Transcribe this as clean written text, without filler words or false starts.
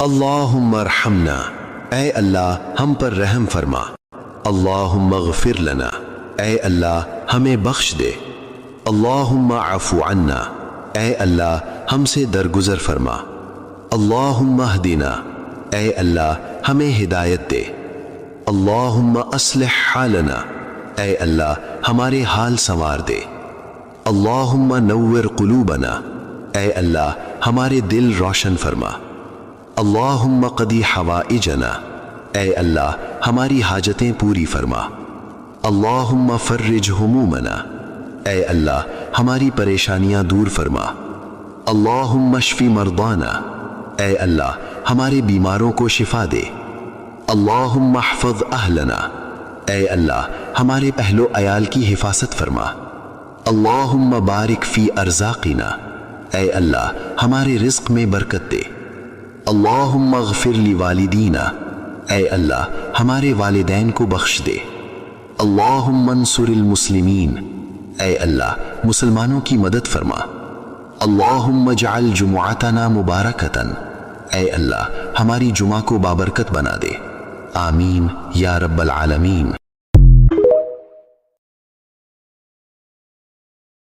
اللہم ارحمنا، اے اللہ ہم پر رحم فرما۔ اللہم اغفر لنا، اے اللہ ہمیں بخش دے۔ اللہم عفو عنا، اے اللہ ہم سے درگزر فرما۔ اللہم اہدنا، اے اللہ ہمیں ہدایت دے۔ اللہم اصلح حالنا، اے اللہ ہمارے حال سنوار دے۔ اللہم نور قلوبنا، اے اللہ ہمارے دل روشن فرما۔ اللہم قضی حوائجنا، اے اللہ ہماری حاجتیں پوری فرما۔ اللہم فرج ہمومنا، اے اللہ ہماری پریشانیاں دور فرما۔ اللہم اشفی مرضانا، اے اللہ ہمارے بیماروں کو شفا دے۔ اللہم احفظ اہلنا، اے اللہ ہمارے اہل و عیال کی حفاظت فرما۔ اللہم بارک فی ارزاقنا، اے اللہ ہمارے رزق میں برکت دے۔ اللہم اغفر لوالدینا، اے اللہ ہمارے والدین کو بخش دے۔ اللہم انصر المسلمین، اے اللہ مسلمانوں کی مدد فرما۔ اللہم اجعل جمعتنا مبارکتن، اے اللہ ہماری جمعہ کو بابرکت بنا دے۔ آمین یا رب العالمین۔